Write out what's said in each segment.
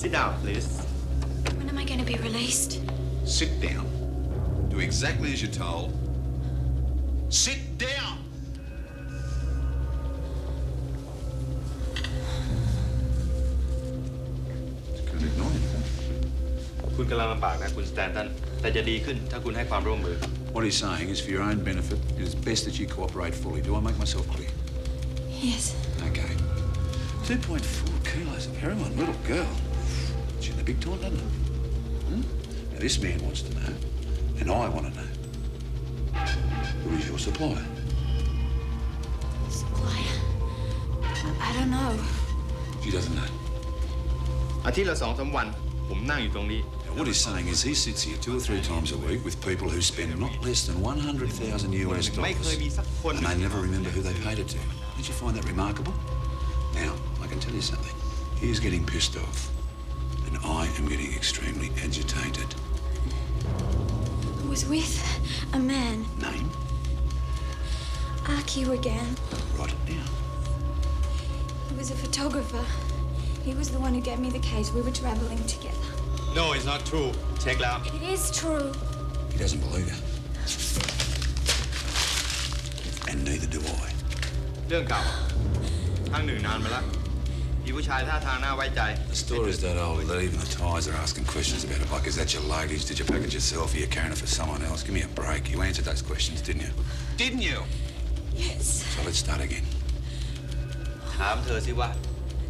Sit down, please. When am I going to be released? Sit down. Do exactly as you're told. Sit down! คุณกำลังลำบากนะคุณสแตนตันแต่จะดีขึ้นถ้าคุณให้ความร่วมมือ What he's saying is for your own benefit, it is best that you cooperate fully. Do I make myself clear? Yes. Okay. 2.4 kilos of heroin, little girl. She's in the big time, doesn't it? Now this man wants to know, and I want to know. Who is your supplier? Supplier? I don't know. She doesn't know. อาทิตย์ละ 2-3 วันผมนั่งอยู่ตรงนี้ Now, what he's saying is he sits here 2 or 3 times a week with people who spend not less than $100,000 US, ไม่เคยมีสักคน and they never remember who they paid it to. Don't you find that remarkable? Now, I can tell you something. He's getting pissed off, and I am getting extremely agitated. I was with a man. Name? Archie again. Write it down. He was a photographer. He was the one who gave me the case. We were travelling together. No it's not true เช็คแล้ว It is true. He doesn't believe you. And neither do I. เรื่องเก่าครั้งหนึ่งนานมาแล้วมีผู้ชายท่าทางน่าไว้ใจ The story's that old that even the Thais are asking questions about it. Like, is that your luggage? Did you package yourself? Are you carrying it for someone else? Give me a break. You answered those questions, didn't you? Didn't you? Yes. So let's start again. ถามเธอสิว่า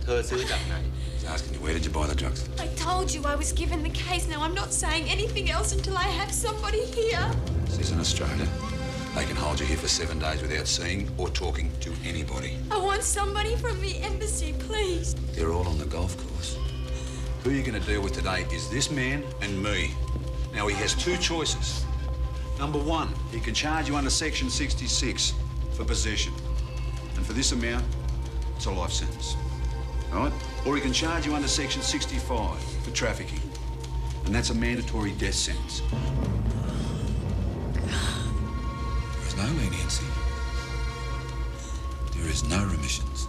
เธอซื้อจากไหน He's asking you, where did you buy the drugs? I told you I was given the case. Now I'm not saying anything else until I have somebody here. This isn't Australia. They can hold you here for 7 days without seeing or talking to anybody. I want somebody from the embassy, please. They're all on the golf course. Who you're going to deal with today is this man and me. Now, he has 2 choices. Number 1, he can charge you under Section 66 for possession. And for this amount, it's a life sentence. All right? Or he can charge you under Section 65 for trafficking. And that's a mandatory death sentence. There is no leniency. There is no remissions.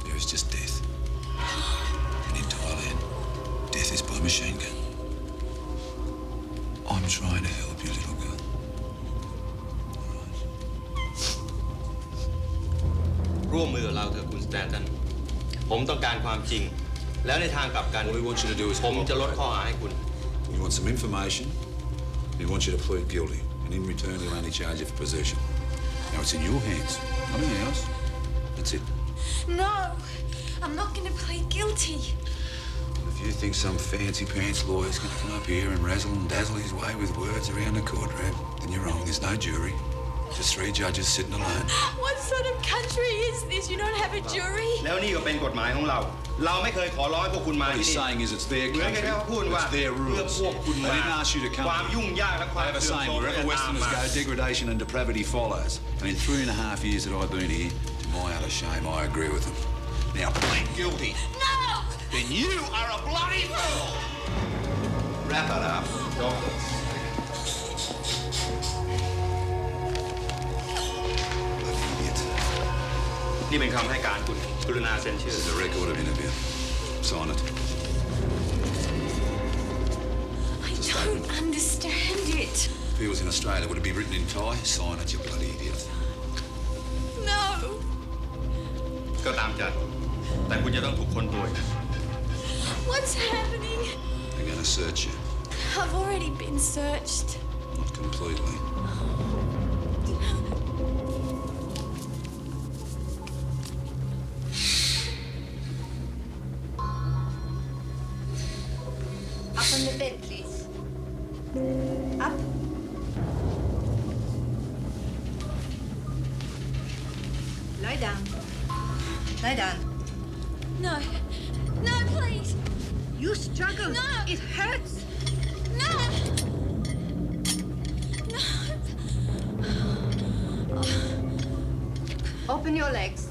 There is just death. And in Thailand, death is by machine gun. I'm trying to help you, little girl. All right. ร่วมมือกับเราเถอะคุณสแตนตันผมต้องการความจริงแล้วในทางกลับกัน All we want you to do is ผมจะลดข้อหาให้คุณ We want some information. We want you to plead guilty. And in return, we'll only charge you for possession. Now, it's in your hands, not in ours. That's it. No, I'm not going to plead guilty. If you think some fancy pants lawyer's going to come up here and razzle and dazzle his way with words around the courtroom, then you're wrong. There's no jury. Just 3 judges sitting alone. What sort of country is this? You don't have a jury? แล้วนี่ก็เป็นกฎหมายของเราเราไม่เคยขอร้องให้พวกคุณมา What ที่ he's นี่ saying is it's their เหมือนกัน country, แค่ว่าพูดว่า it's their เพื่อ rules. พวกคุณ They มา didn't ask you to come ความ here. ยุ่งยากและความ They have a เสื่อม saying, โทรม wherever จะตาม Westerners มา go, degradation and depravity follows. And in 3.5 years that I've been here, to my utter shame, I agree with them. Now, plead guilty. No! Then you are a bloody fool! Wrap it up doctors นี่เป็นคำให้การคุณกรุณาเซ็นชื่อ This is a record of interview. Sign it. I don't understand it. If he was in Australia, would it be written in Thai? Sign it, you bloody idiot. No. ก็ตามใจแต่คุณจะต้องถูกค้นตัว What's happening? They're going to search you. I've already been searched. Not completely. Up on the bed, please. Up. Lie down. Lie down. No. No, please. You struggle. No. It hurts. No. No. Open your legs.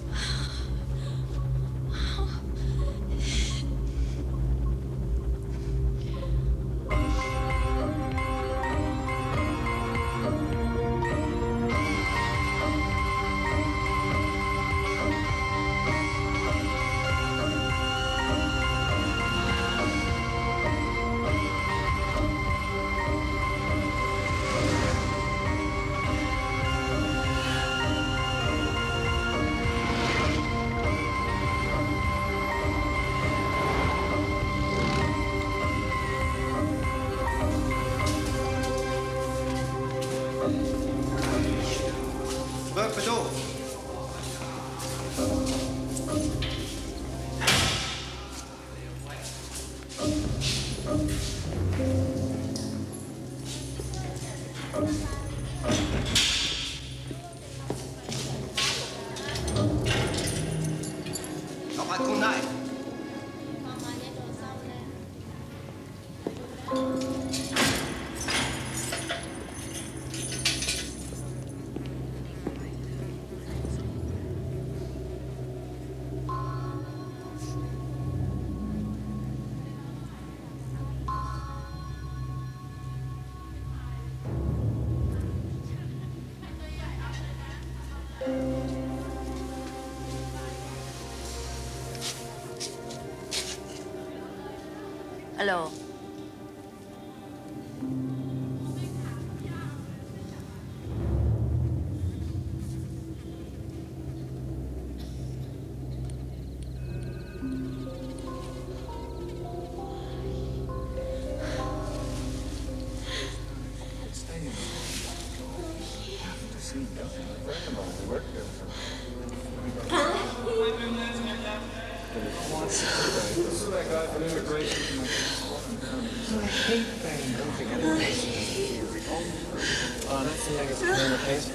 Hello.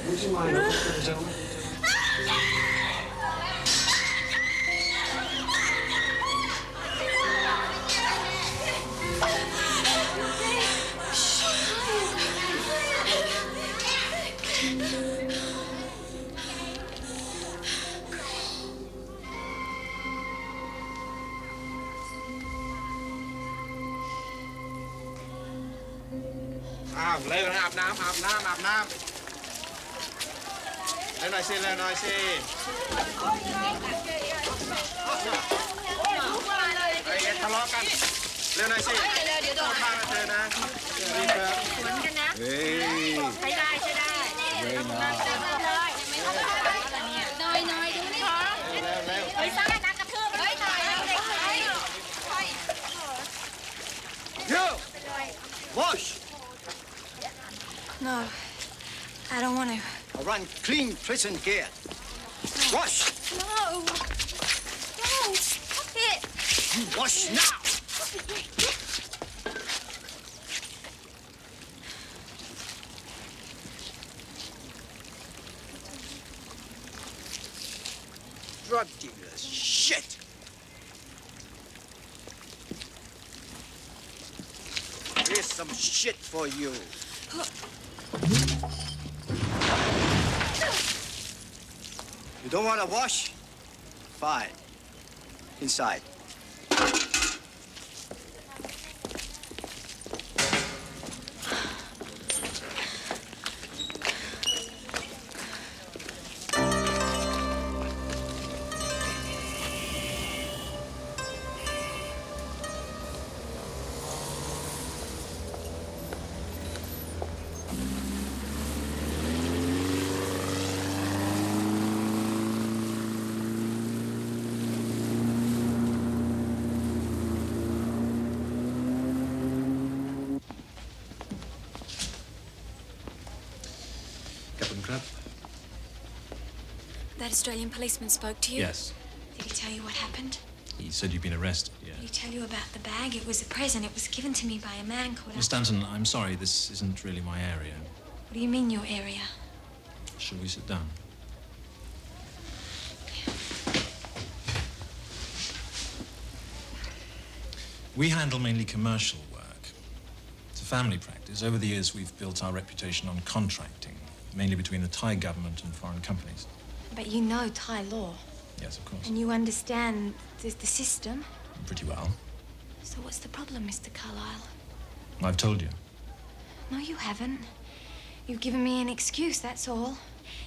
Would you mind looking for the gentleman? Lên app nám. Lên nói xin. Đây, thằng lo căn. Lên nói xin. Một ba là trời nè. Đi cơ. Ê. Thấy đây. Ê, nào. Nói, đúng đấy hả? Ơi sao lại đặt cặp thương? Ơi, You! Wash! No, I don't want to. I run clean prison here. Wash! No. No, stop it. You wash now! Drug dealers, shit! Here's some shit for you. You don't want to wash? Fine. Inside. That Australian policeman spoke to you? Yes. Did he tell you what happened? He said you've been arrested, yeah. Did he tell you about the bag? It was a present. It was given to me by a man called... Miss Stanton, I'm sorry, this isn't really my area. What do you mean, your area? Shall we sit down? We handle mainly commercial work. It's a family practice. Over the years, we've built our reputation on contracting, mainly between the Thai government and foreign companies. But you know Thai law. Yes, of course. And you understand the system. Pretty well. So what's the problem, Mr. Carlyle? I've told you. No, you haven't. You've given me an excuse, that's all.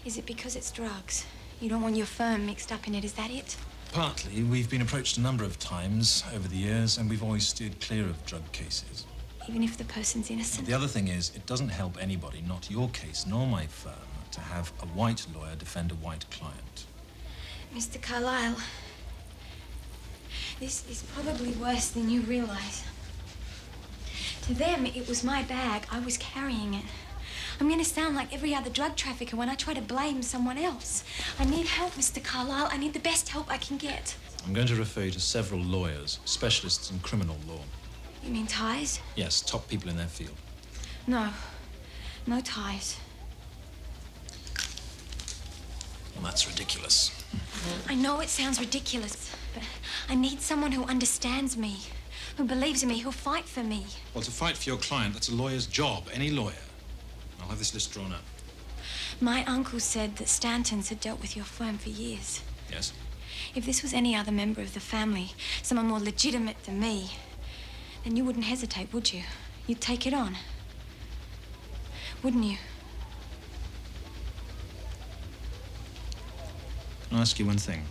Is it because it's drugs? You don't want your firm mixed up in it, is that it? Partly. We've been approached a number of times over the years, and we've always steered clear of drug cases. Even if the person's innocent? The other thing is, it doesn't help anybody, not your case nor my firm, to have a white lawyer defend a white client. Mr. Carlyle, this is probably worse than you realize. To them, it was my bag. I was carrying it. I'm going to sound like every other drug trafficker when I try to blame someone else. I need help, Mr. Carlyle. I need the best help I can get. I'm going to refer you to several lawyers, specialists in criminal law. You mean ties? Yes, top people in their field. No. No ties. Well, that's ridiculous. I know it sounds ridiculous, but I need someone who understands me, who believes in me, who'll fight for me. Well, to fight for your client, that's a lawyer's job, any lawyer. I'll have this list drawn up. My uncle said that Stantons had dealt with your firm for years. Yes? If this was any other member of the family, someone more legitimate than me, then you wouldn't hesitate, would you? You'd take it on. Wouldn't you? Can I ask you one thing?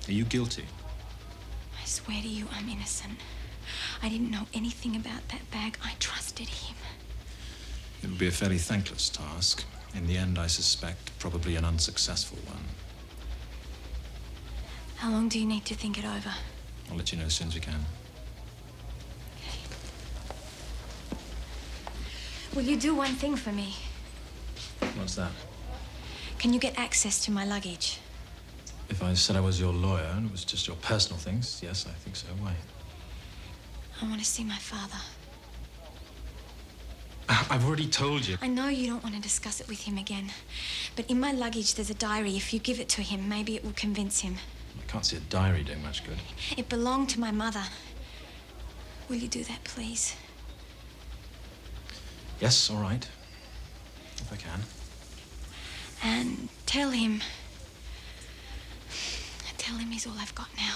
Are you guilty? I swear to you I'm innocent. I didn't know anything about that bag. I trusted him. It would be a fairly thankless task. In the end, I suspect, probably an unsuccessful one. How long do you need to think it over? I'll let you know as soon as we can. Will you do one thing for me? What's that? Can you get access to my luggage? If I said I was your lawyer and it was just your personal things, yes, I think so. Why? I want to see my father. I've already told you. I know you don't want to discuss it with him again, but in my luggage there's a diary. If you give it to him, maybe it will convince him. I can't see a diary doing much good. It belonged to my mother. Will you do that, please? Yes, all right. If I can. And tell him he's all I've got now.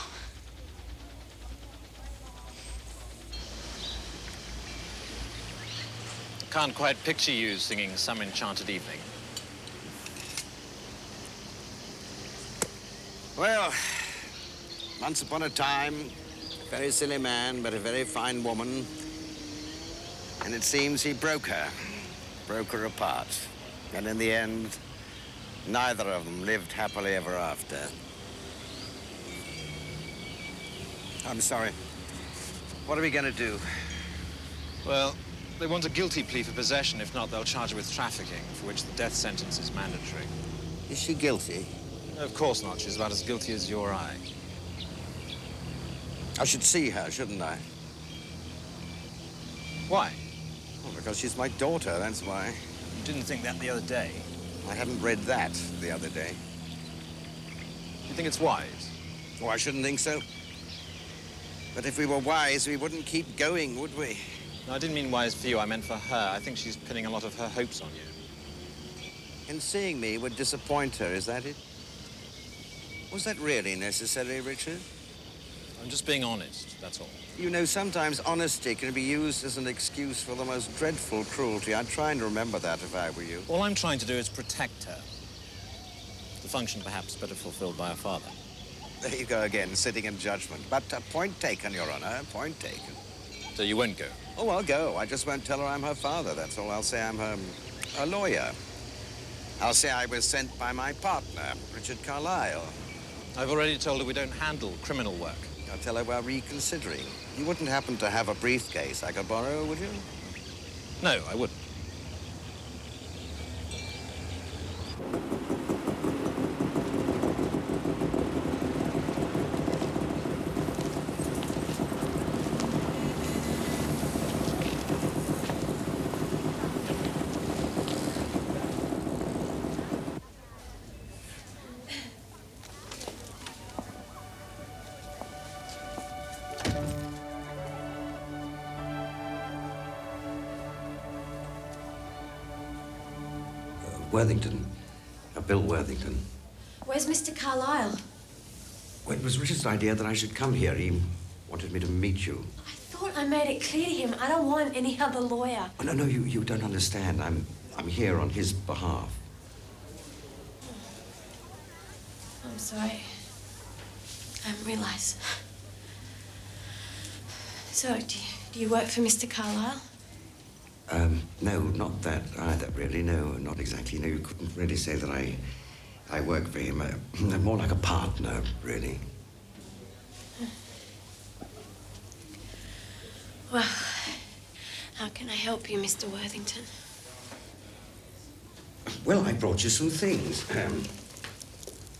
Can't quite picture you singing Some Enchanted Evening. Well, once upon a time, a very silly man, but a very fine woman. And it seems he broke her apart. And in the end, neither of them lived happily ever after. I'm sorry. What are we going to do? Well, they want a guilty plea for possession. If not, they'll charge her with trafficking, for which the death sentence is mandatory. Is she guilty? Of course not. She's about as guilty as you or I. I should see her, shouldn't I? Why? Well, because she's my daughter, that's why. You didn't think that the other day. I hadn't read that the other day. You think it's wise? Oh, I shouldn't think so. But if we were wise, we wouldn't keep going, would we? No, I didn't mean wise for you. I meant for her. I think she's pinning a lot of her hopes on you. And seeing me would disappoint her, is that it? Was that really necessary, Richard? I'm just being honest, that's all. You know, sometimes honesty can be used as an excuse for the most dreadful cruelty. I'd try and remember that if I were you. All I'm trying to do is protect her. The function perhaps better fulfilled by her father. There you go again, sitting in judgment. But point taken, Your Honor, point taken. So you won't go? Oh, I'll go. I just won't tell her I'm her father, that's all. I'll say I'm her lawyer. I'll say I was sent by my partner, Richard Carlyle. I've already told her we don't handle criminal work. I'll tell her we're reconsidering. You wouldn't happen to have a briefcase I could borrow, would you? No, I wouldn't. Worthington. Bill Worthington. Where's Mr. Carlyle? Well, it was Richard's idea that I should come here. He wanted me to meet you. I thought I made it clear to him I don't want any other lawyer. Oh, no, you don't understand. I'm here on his behalf. I'm sorry. I didn't realize. So, do you work for Mr. Carlyle? No, not that either, really. No, not exactly. No, you couldn't really say that I work for him. More like a partner, really. Well, how can I help you, Mr. Worthington? Well, I brought you some things.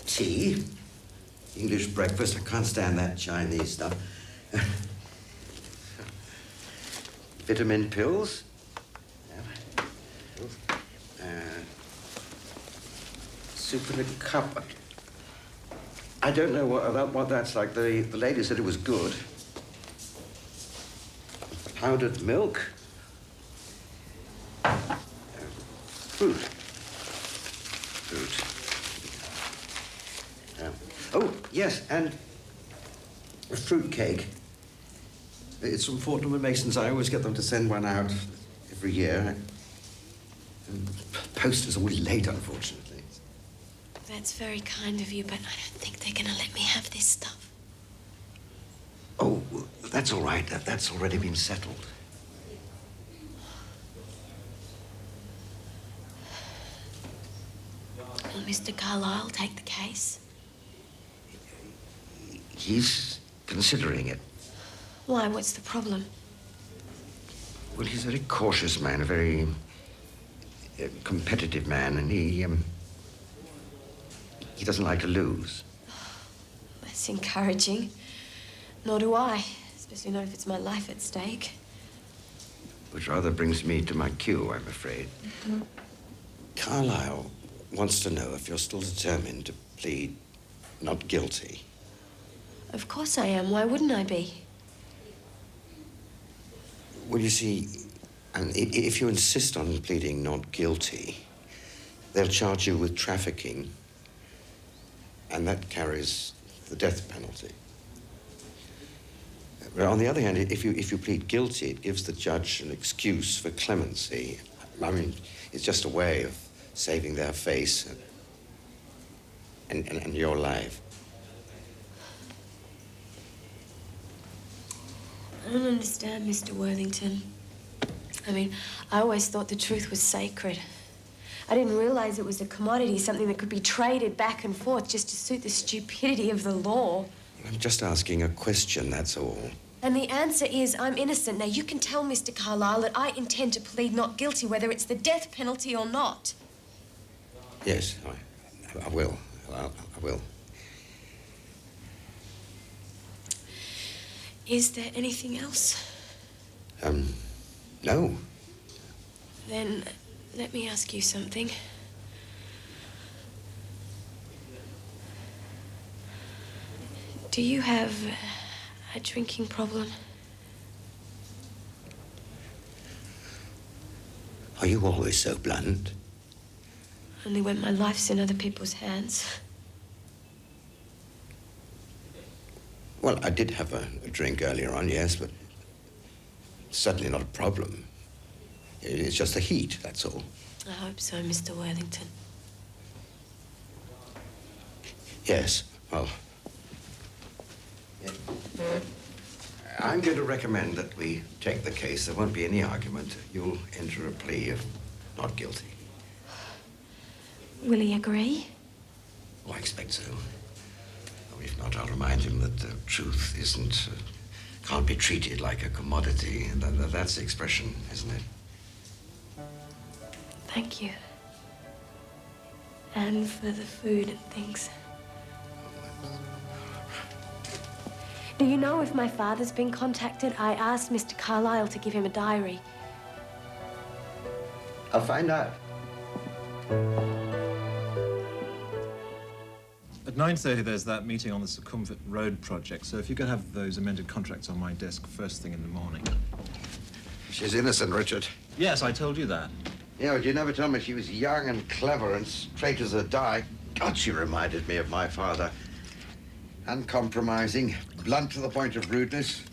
Tea, English breakfast. I can't stand that Chinese stuff. Vitamin pills. Soup in a cup. I don't know what that's like. The lady said it was good. Powdered milk. Fruit. Oh, yes, and a fruit cake. It's from Fortnum & Mason's. I always get them to send one out every year. And post is always late, unfortunately. That's very kind of you, but I don't think they're going to let me have this stuff. That's all right. That's already been settled. Will Mr. Carlyle take the case? He's considering it. Why? What's the problem? Well, he's a very cautious man, a very competitive man, and he doesn't like to lose. That's encouraging. Nor do I, especially not if it's my life at stake. Which rather brings me to my cue, I'm afraid. Carlyle wants to know if you're still determined to plead not guilty. Of course I am. Why wouldn't I be? Well, you see, if you insist on pleading not guilty, they'll charge you with trafficking, and that carries the death penalty. But on the other hand, if you plead guilty, it gives the judge an excuse for clemency. I mean, it's just a way of saving their face and your life. I don't understand, Mr. Worthington. I mean, I always thought the truth was sacred. I didn't realize it was a commodity, something that could be traded back and forth just to suit the stupidity of the law. I'm just asking a question, that's all. And the answer is I'm innocent. Now, you can tell Mr. Carlyle that I intend to plead not guilty, whether it's the death penalty or not. Yes, I will. I will. Is there anything else? No. Then let me ask you something. Do you have a drinking problem? Are you always so blunt? Only when my life's in other people's hands. Well, I did have a drink earlier on, yes, but certainly not a problem. It's just the heat, that's all. I hope so, Mr. Worthington. Yes, well... yeah. I'm going to recommend that we take the case. There won't be any argument. You'll enter a plea of not guilty. Will he agree? Oh, I expect so. Oh, if not, I'll remind him that truth isn't... can't be treated like a commodity. And that's the expression, isn't it? Thank you. And for the food and things. Do you know if my father's been contacted? I asked Mr. Carlyle to give him a diary. I'll find out. At 9:30, there's that meeting on the Circumvent Road project, so if you could have those amended contracts on my desk first thing in the morning. She's innocent, Richard. Yes, I told you that. Yeah, but you never told me she was young and clever and straight as a die. God, she reminded me of my father. Uncompromising, blunt to the point of rudeness.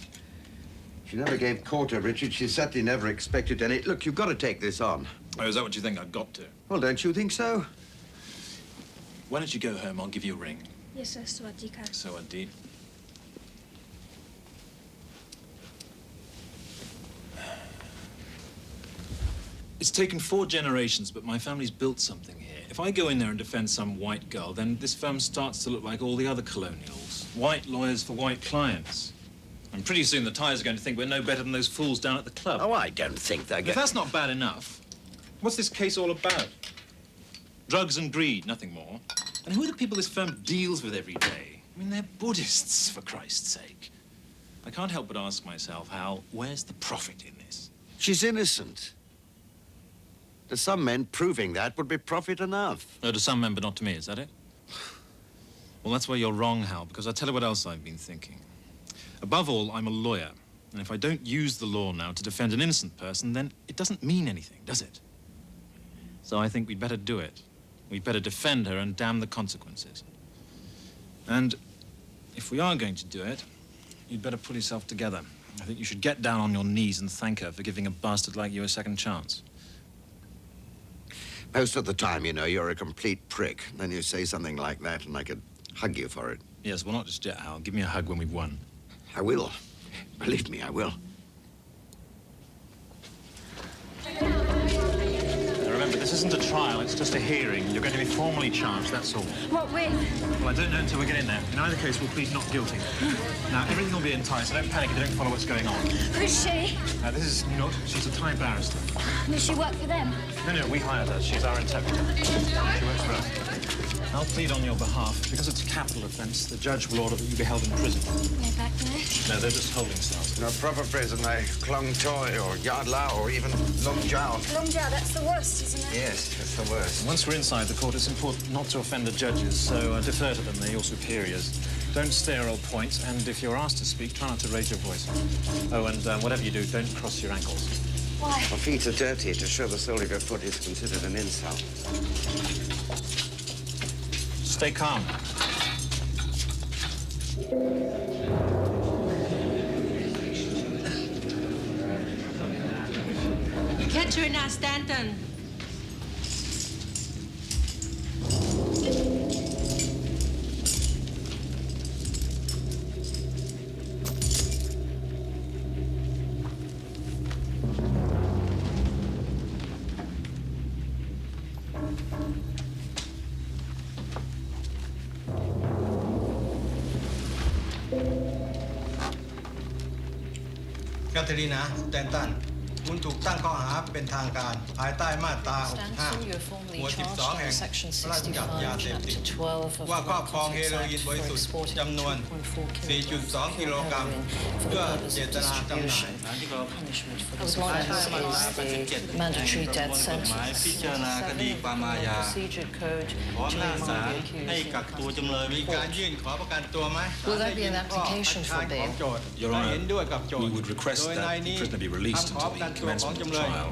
She never gave quarter, Richard. She certainly never expected any. Look, you've got to take this on. Oh, is that what you think I've got to? Well, don't you think so? Why don't you go home? I'll give you a ring. Yes, sir. Swadika. So indeed. It's taken 4 generations, but my family's built something here. If I go in there and defend some white girl, then this firm starts to look like all the other colonials. White lawyers for white clients. And pretty soon the Thais are going to think we're no better than those fools down at the club. Oh, I don't think they're If that's not bad enough, what's this case all about? Drugs and greed, nothing more. And who are the people this firm deals with every day? I mean, they're Buddhists, for Christ's sake. I can't help but ask myself, Hal, where's the profit in this? She's innocent. To some men, proving that would be profit enough. Oh, to some men, but not to me, is that it? Well, that's where you're wrong, Hal, because I'll tell you what else I've been thinking. Above all, I'm a lawyer, and if I don't use the law now to defend an innocent person, then it doesn't mean anything, does it? So I think we'd better do it. We'd better defend her and damn the consequences. And if we are going to do it, you'd better pull yourself together. I think you should get down on your knees and thank her for giving a bastard like you a second chance. Most of the time, you know, you're a complete prick. Then you say something like that, and I could hug you for it. Yes, well, not just yet, Hal. Give me a hug when we've won. I will. Believe me, I will. Remember, this isn't a trial, it's just a hearing. You're going to be formally charged, that's all. What with? Well, I don't know until we get in there. In either case, we'll plead not guilty. Now, everything will be in Thai, so don't panic if you don't follow what's going on. Who's she? This is Nut. She's a Thai barrister. Does she work for them? No, we hired her. She's our interpreter. She works for us. I'll plead on your behalf. Because it's a capital offence, the judge will order that you be held in prison. Way back there? No, they're just holding cells. No proper prison, like Klong Toy or Yard Lao or even Long Jiao. Long Jiao, that's the worst, isn't it? Yes, that's the worst. Once we're inside the court, it's important not to offend the judges, so defer to them. They're your superiors. Don't stare or point, and if you're asked to speak, try not to raise your voice. Oh, and whatever you do, don't cross your ankles. Why? My feet are dirty. To show the sole of your foot is considered an insult. Stay calm. Katrina Stanton.แคทเธอรีนาสแตนตันคุณถูกตั้งข้อหาเป็นทางการภายใต้มาตรา 65 หมวด 12 แห่งพระราชบัญญัติยาเสพติดว่าครอบครองเฮโรอีนบริสุทธิ์จำนวน 4.2 กิโลกรัมเพื่อเจตนาจำหน่าย As long as the mandatory death sentence, พิจารณาคดีความอาญา procedure code ขออำนาจศาลให้กักตัวจำเลยไว้ มีการยื่นขอประกันตัวไหม Will there be an application for bail? โจทย์ Your ถ้า Honour, เห็นด้วยกับโจท we ย์ would request โดย that ใน the นี้ prisoner be released คำขอ until ประกัน the ตัวของ commencement of จำ the เลย trial.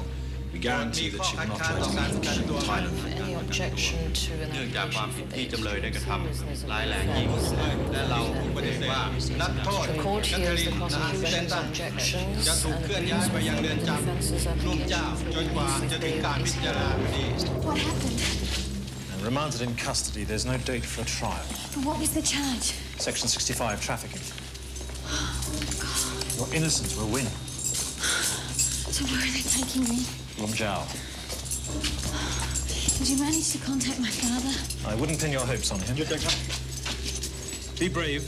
We guarantee that she will not try to escape to Thailand. Any objection to an เนื่องจากความ application ผิด for ที่ bail? จำเลยได้กระท As soon as there's a ำร้ายแรงยิ่ง และเราปฏิเสธว่านักโทษ The court แคทเธอ hears รี the นนาสแตน prosecution's ตัน objections จะถูก and เคลื่อนย้ายไปยังเรือนจ defense's ำรุ่ม application เจ้าจนกว่าจะถึงการพิจารณาคดี What happened? And remanded in custody, there's no date for a trial. And what was the charge? Section 65, trafficking. Your innocence will win. So where are they taking me? Lum Jiao. Did you manage to contact my father? I wouldn't pin your hopes on him. Be brave.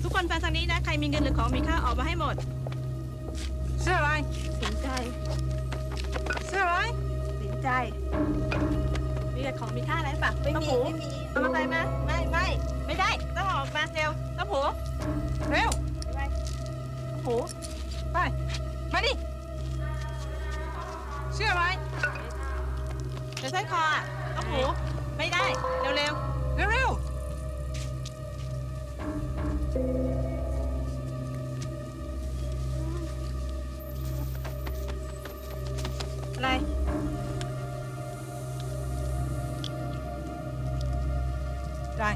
ทุกคนฟังทางนี้นะ ใครมีเงินหรือของมีค่าออกมาให้หมด เสื้ออะไรสินใจ เสื้ออะไรสินใจ มีแต่ของมีค่าอะไรปะไม่มีเอามาใส่มาไม่ได้ ต้องออกมาเร็วต้องหูเร็วต้องหูไปมาดิเสื้ออะไรเดี๋ยวใส่คออ่ะต้องหูไม่ได้ เร็วเร็วเร็วอะไรได้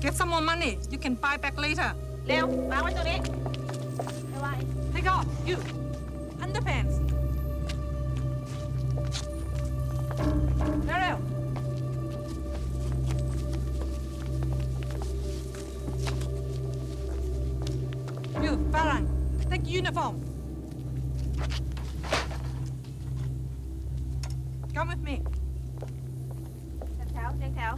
Get some more money. You can buy back later. เร็ววางไว้ตรงนี้ Take off. You. Underpants. เร็ว You, Farang. Take uniform. Come with me. แถวเรียงแถว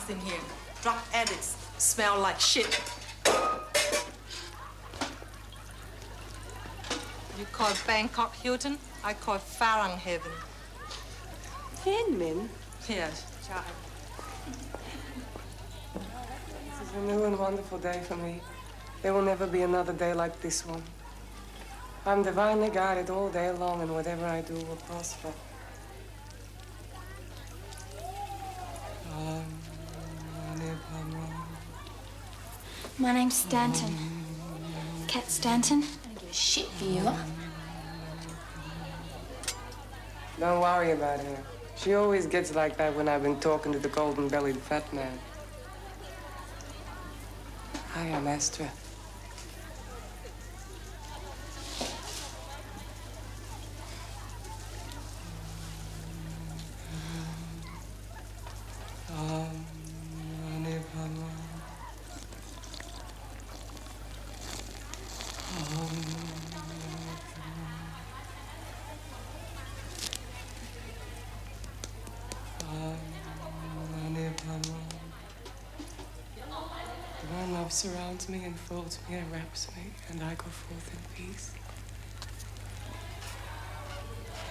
class in here. Drug addicts smell like shit. You call Bangkok Hilton, I call Farang Heaven. Hinman? Yes, child. This is a new and wonderful day for me. There will never be another day like this one. I'm divinely guided all day long, and whatever I do will prosper. My name's Stanton. Cat Stanton. I don't give a shit for you. Don't worry about her. She always gets like that when I've been talking to the golden-bellied fat man. Hiya, Master. Divine love surrounds me, enfolds me, and wraps me, and I go forth in peace.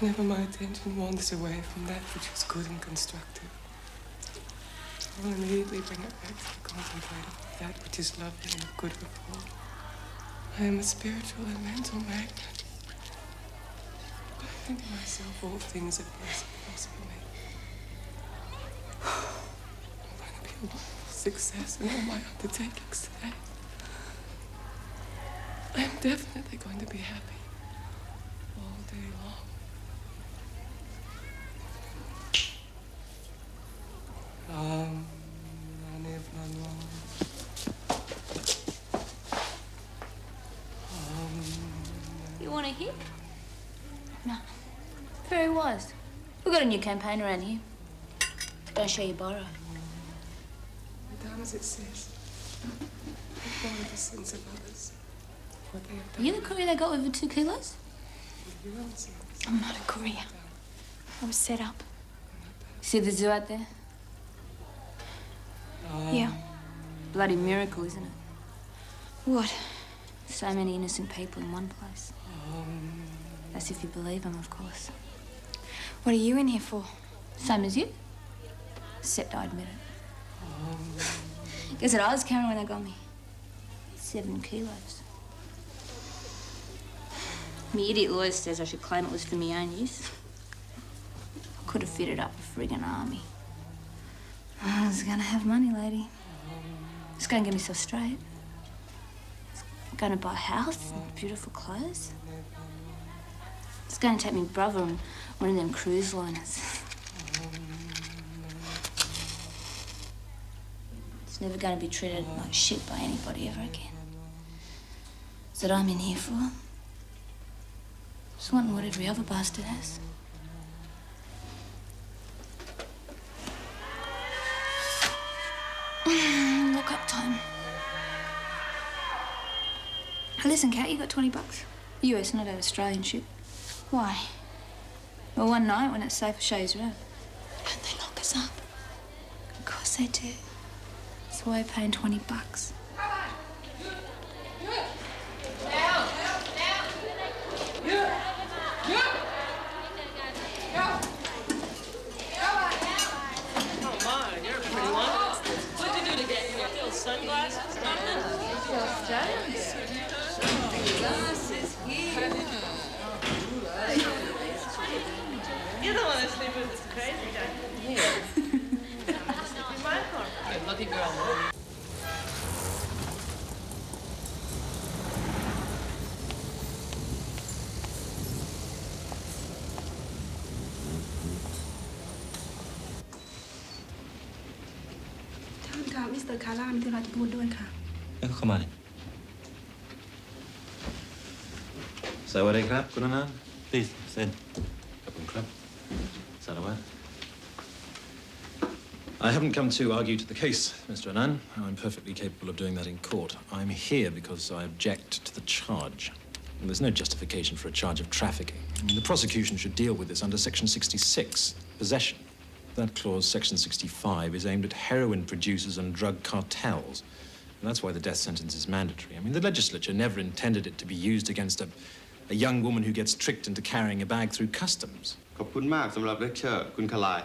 Whenever my attention wanders away from that which is good and constructive, I will immediately bring it back to the contemplating of that which is lovely and of good report. I am a spiritual and mental magnet. I think to myself all things are blessed and prosper me. I'm going to be a wonderful success in all my undertakings today. I am definitely going to be happy all day long. You want a hit? No. Very wise. We've got a new campaign around here. Don't show you borrow. Madame, as it says, follow the sins of others. What they have Are done. you the courier they got with the 2 kilos? Your own sins. I'm not a courier. I was set up. See the zoo out there? Yeah. Bloody miracle, isn't it? What? So many innocent people in one place. That's if you believe them, of course. What are you in here for? Same as you. Except I admit it. Guess what I was carrying when they got me? 7 kilos. Me idiot lawyer says I should claim it was for my own use. I could have fitted up a friggin' army. I was gonna have money, lady. Just gonna get myself straight. Gonna buy a house and beautiful clothes. It's gonna take me brother on one of them cruise liners. It's never gonna be treated like shit by anybody ever again. That's what I'm in here for. Just wanting what every other bastard has. Look up time. Listen, Kat, you got $20. US, not that Australian shit. Why? Well, one night when it's safe, I'll show you around. Don't they lock us up? Of course they do. That's why I'm paying $20. Sunglasses, nothing? Glasses here. You're the one that's sleeping with this crazy guy. Yeah. In my car. Hey, lucky girl. Mr. คาร่ามีธุระจะพูดด้วยค่ะ เข้ามาดิสวัสดีครับคุณอนันต์ please เซ็นขอบคุณครับสารวัตร I haven't come to argue to the case, Mr. Anand. I'm perfectly capable of doing that in court. I'm here because I object to the charge. And there's no justification for a charge of trafficking. I mean, the prosecution should deal with this under Section 66, possession. That clause, Section 65, is aimed at heroin producers and drug cartels. And that's why the death sentence is mandatory. I mean, the legislature never intended it to be used against a young woman who gets tricked into carrying a bag through customs. ขอบคุณมากสำหรับเลคเชอร์คุณคลาย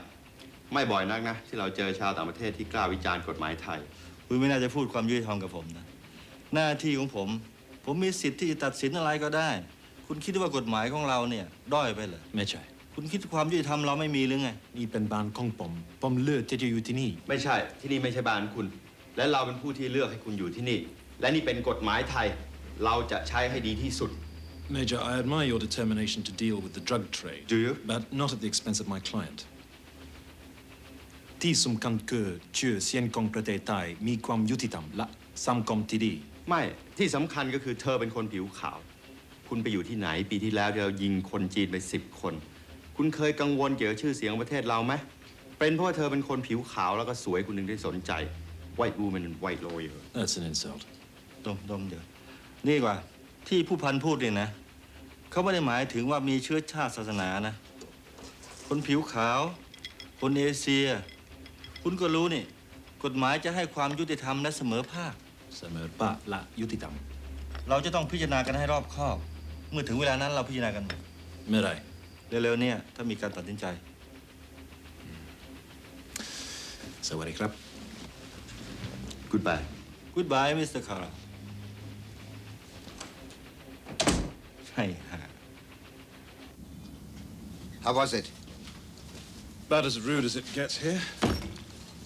ไม่บ่อยนักนะที่เราเจอชาวต่างประเทศที่กล้าวิจารณ์กฎหมายไทยคุณไม่น่าจะพูดความยุติธรรมกับผมนะหน้าที่ของผมมีสิทธิ์ที่จะตัดสินอะไรก็ได้คุณคิดว่ากฎหมายของเราเนี่ยด้อยไปเหรอไม่ใช่คุณคิดความยุติธรรมเราไม่มีหรือไงนี่เป็นบ้านของผมเลือกที่จะอยู่ที่นี่ไม่ใช่ที่นี่ไม่ใช่บ้านคุณและเราเป็นผู้ที่เลือกให้คุณอยู่ที่นี่และนี่เป็นกฎหมายไทยเราจะใช้ให้ดีที่สุด Major, I admire your determination to deal with the drug trade. Do you? But not at the expense of my client. ที่สำคัญคือชื่อเสียงของประเทศไทยมีความยุติธรรมและสังคมที่ดีไม่ที่สำคัญก็คือเธอเป็นคนผิวขาวคุณไปอยู่ที่ไหนปีที่แล้วเรายิงคนจีนไป10 คนคุณเคยกังวลเกี่ยวกับชื่อเสียงของประเทศเราไหมเป็นเพราะเธอเป็นคนผิวขาวแล้วก็สวยคุณถึงได้สนใจ White woman and white lawyer That's an insult ดมเดี๋ยวนี่กว่าที่ผู้พันพูดเนี่ยนะเขาไม่ได้หมายถึงว่ามีเชื้อชาติศาสนานะคนผิวขาวคนเอเชียคุณก็รู้นี่กฎหมายจะให้ความยุติธรรมและเสมอภาคและยุติธรรมเราจะต้องพิจารณากันให้รอบคอบเมื่อถึงเวลานั้นเราพิจารณากันเมื่อไรเร็วๆเนี่ยถ้ามีการตัดสินใจสวัสดีครับ Goodbye Mr. Kara ใช่ฮะ How was it? About as rude as it gets here.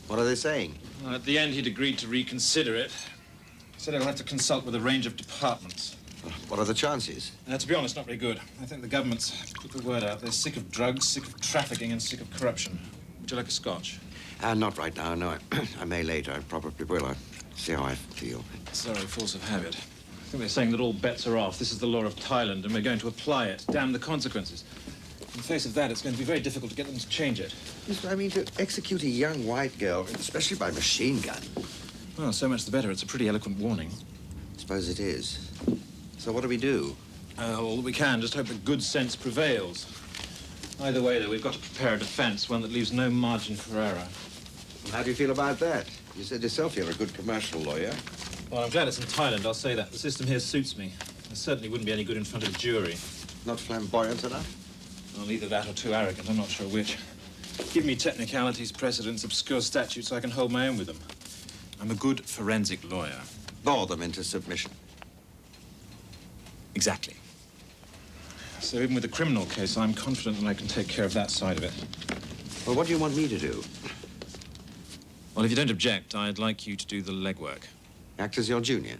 What are they saying? At the end, he'd agreed to reconsider it. Said he'll have to consult with a range of departments. What are the chances? To be honest, not very good. I think the government's put the word out. They're sick of drugs, sick of trafficking, and sick of corruption. Would you like a scotch? Not right now, no. I may later. I probably will. I'll see how I feel. Sorry, force of habit. I think they're saying that all bets are off. This is the law of Thailand, and we're going to apply it. Damn the consequences. In the face of that, it's going to be very difficult to get them to change it. Yes, I mean, to execute a young white girl, especially by machine gun. Well, so much the better. It's a pretty eloquent warning. I suppose it is. So what do we do? All that we can. Just hope that good sense prevails. Either way, though, we've got to prepare a defense, one that leaves no margin for error. How do you feel about that? You said yourself you're a good commercial lawyer. Well, I'm glad it's in Thailand, I'll say that. The system here suits me. It certainly wouldn't be any good in front of a jury. Not flamboyant enough? Well, either that or too arrogant. I'm not sure which. Give me technicalities, precedents, obscure statutes so I can hold my own with them. I'm a good forensic lawyer. Bore them into submission. Exactly. So even with a criminal case, I'm confident that I can take care of that side of it. Well, what do you want me to do? Well, if you don't object, I'd like you to do the legwork. Act as your junior?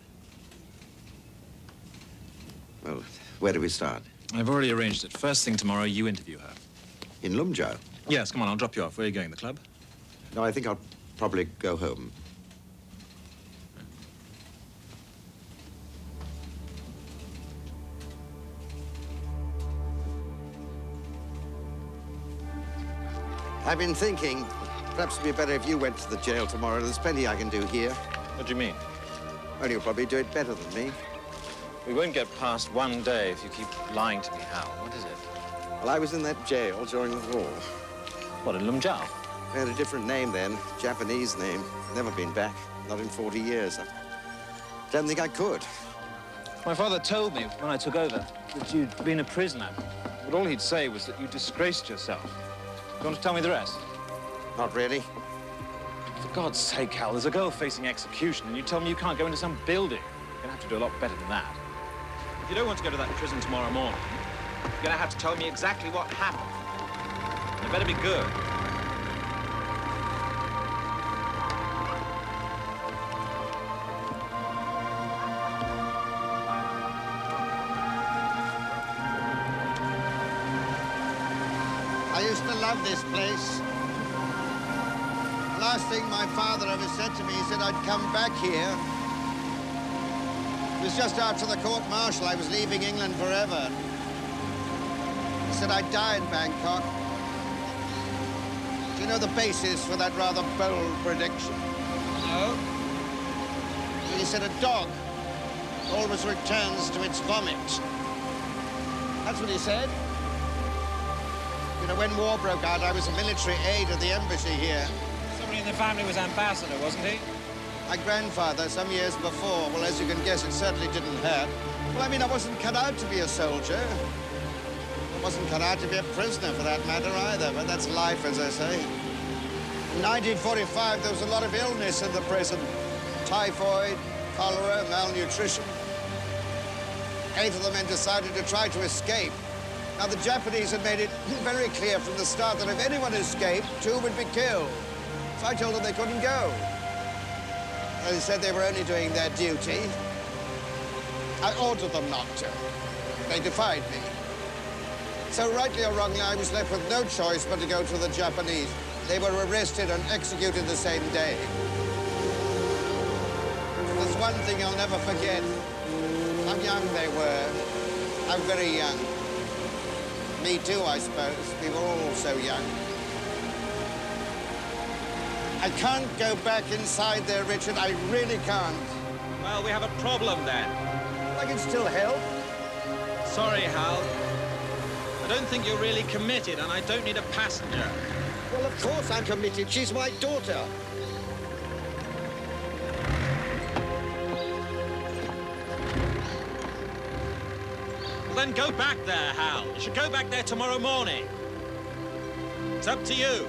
Well, where do we start? I've already arranged it. First thing tomorrow, you interview her. In Lumjao? Yes, come on, I'll drop you off. Where are you going, the club? No, I think I'll probably go home. I've been thinking, perhaps it'd be better if you went to the jail tomorrow. There's plenty I can do here. What do you mean? Well, you'll probably do it better than me. We won't get past one day if you keep lying to me, Hal. What is it? Well, I was in that jail during the war. What, in Lumjao? They had a different name then, Japanese name. Never been back, not in 40 years. I don't think I could. My father told me when I took over that you'd been a prisoner, but all he'd say was that you disgraced yourself. Do you want to tell me the rest? Not really. For God's sake, Hal, there's a girl facing execution, and you tell me you can't go into some building. You're going to have to do a lot better than that. If you don't want to go to that prison tomorrow morning, you're going to have to tell me exactly what happened. It better be good. I used to love this place. The last thing my father ever said to me, he said I'd come back here. It was just after the court-martial. I was leaving England forever. He said I'd die in Bangkok. Do you know the basis for that rather bold prediction? No. Well, he said a dog always returns to its vomit. That's what he said. You know, when war broke out, I was a military aide at the embassy here. Somebody in the family was ambassador, wasn't he? My grandfather, some years before. Well, as you can guess, it certainly didn't hurt. Well, I mean, I wasn't cut out to be a soldier. I wasn't cut out to be a prisoner, for that matter, either. But that's life, as I say. In 1945, there was a lot of illness in the prison. Typhoid, cholera, malnutrition. 8 of the men decided to try to escape. Now, the Japanese had made it very clear from the start that if anyone escaped, 2 would be killed. So I told them they couldn't go. They said they were only doing their duty. I ordered them not to. They defied me. So rightly or wrongly, I was left with no choice but to go to the Japanese. They were arrested and executed the same day. There's one thing I'll never forget. How young they were. How very young. Me too, I suppose. We were all so young. I can't go back inside there, Richard. I really can't. Well, we have a problem then. I can still help. Sorry, Hal. I don't think you're really committed, and I don't need a passenger. Well, of course I'm committed. She's my daughter. Well, then go back there, Hal. You should go back there tomorrow morning. It's up to you.